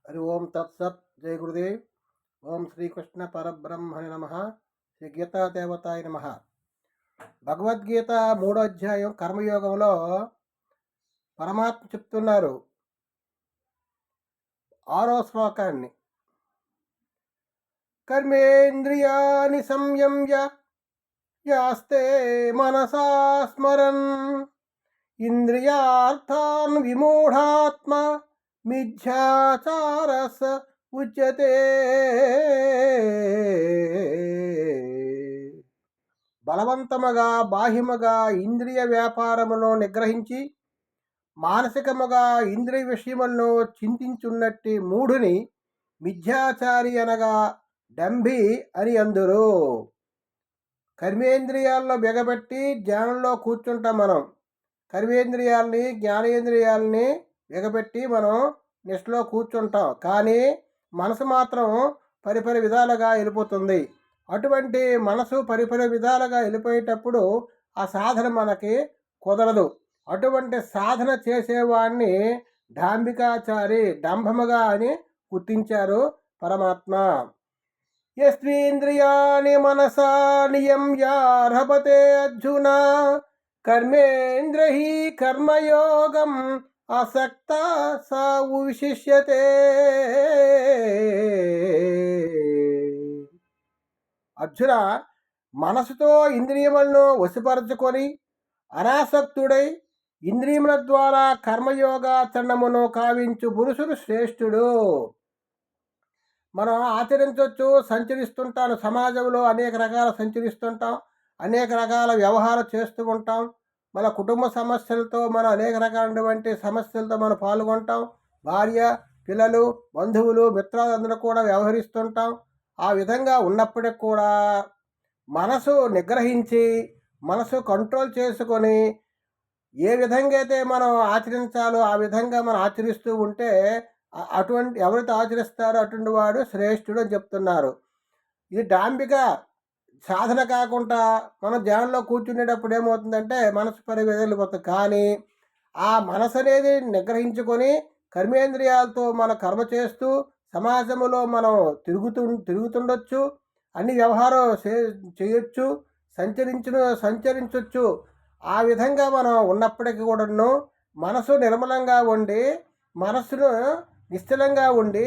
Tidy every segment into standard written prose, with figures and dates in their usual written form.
హరి ఓం తత్సత్. జయ గురుదేవ్. ఓం శ్రీకృష్ణ పరబ్రహ్మణి నమ. శ్రీ గీతాదేవతాయ నమ. భగవద్గీత 3వ అధ్యాయం కర్మయోగంలో పరమాత్మ చెప్తున్నారు 6వ శ్లోకాన్ని. కర్మేంద్రియాని సంయమ్య యాస్తే మనసా స్మరన్ ఇంద్రియార్థాన్ విమూఢాత్మ మిథ్యాచారస ఉచ్యతే. బలవంతముగా బాహ్యముగా ఇంద్రియ వ్యాపారమును నిగ్రహించి మానసికముగా ఇంద్రియ విషయములను చింతించున్నట్టి మూఢుని మిథ్యాచారి అనగా డంభి అని అందురు. కర్మేంద్రియాల్లో బిగబెట్టి ధ్యానంలో కూర్చుంటాం మనం. కర్మేంద్రియాలని జ్ఞానేంద్రియాలని బిగబెట్టి మనం నిష్ఠలో కూర్చుంటాం. కానీ మనసు మాత్రం పరిపరి విధాలుగా వెళ్ళిపోతుంది. అటువంటి మనసు పరిపరి విధాలుగా వెళ్ళిపోయేటప్పుడు ఆ సాధన మనకి కుదరదు. అటువంటి సాధన చేసేవాడిని డాంబికాచారి, డంభముగా అని గుర్తించారు పరమాత్మ. యస్త్రీంద్రియాణి మనసా నియమ్యార్హపతే అర్జున కర్మేంద్రహి కర్మయోగం ఆసక్త సా విశిష్యతే. అర్జున, మనసుతో ఇంద్రియములను వశపరచుకొని అనాసక్తుడై ఇంద్రియముల ద్వారా కర్మయోగాచరణమును కావించు పురుషుడు శ్రేష్ఠుడు. మనం ఆచరించవచ్చు. సంచరిస్తుంటాను సమాజంలో, అనేక రకాల సంచరిస్తుంటాం, అనేక రకాల వ్యవహారం చేస్తూ ఉంటాం. మన కుటుంబ సమస్యలతో మనం అనేక రకాలైనటువంటి సమస్యలతో మనం పాల్గొంటాం. భార్య, పిల్లలు, బంధువులు, మిత్రులందరూ కూడా వ్యవహరిస్తుంటాం. ఆ విధంగా ఉన్నప్పటికి కూడా మనసు నిగ్రహించి మనసు కంట్రోల్ చేసుకొని ఏ విధంగా అయితే మనం ఆచరించాలో ఆ విధంగా మనం ఆచరిస్తూ ఉంటే అటువంటి ఎవరైతే ఆచరిస్తారో అటువంటి వాడు శ్రేష్ఠుడు అని చెప్తున్నారు. ఇది డాంబిక సాధన కాకుండా మనం ధ్యానంలో కూర్చునేటప్పుడు ఏమవుతుందంటే మనసు వెళ్ళిపోతుంది. కానీ ఆ మనసు అనేది నిగ్రహించుకొని కర్మేంద్రియాలతో మన కర్మ చేస్తూ సమాజంలో మనం తిరుగుతుండొచ్చు, అన్ని వ్యవహారం చేయొచ్చు, సంచరించవచ్చు. ఆ విధంగా మనం ఉన్నప్పటికీ కూడాను మనసు నిర్మలంగా ఉండి, మనసును నిశ్చలంగా ఉండి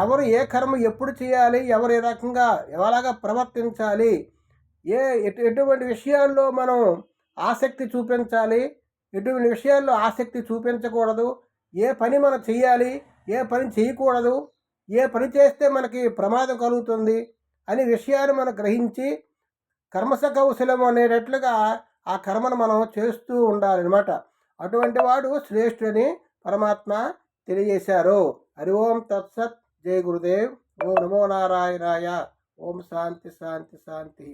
ఎవరు ఏ కర్మ ఎప్పుడు చేయాలి, ఎవరు ఏ రకంగా ఎలాగా ప్రవర్తించాలి, ఎటువంటి విషయాల్లో మనం ఆసక్తి చూపించాలి, ఎటువంటి విషయాల్లో ఆసక్తి చూపించకూడదు, ఏ పని మనం చేయాలి, ఏ పని చేయకూడదు, ఏ పని చేస్తే మనకి ప్రమాదం కలుగుతుంది అనే విషయాన్ని మనం గ్రహించి కర్మస కౌశలం అనేటట్లుగా ఆ కర్మను మనం చేస్తూ ఉండాలన్నమాట. అటువంటి వాడు శ్రేష్ఠుని పరమాత్మ తెలియజేశారు. హరి ఓం తత్సత్. జయ గురుదేవ్. ఓం నమో నారాయణాయ. ఓం శాంతి శాంతి శాంతి.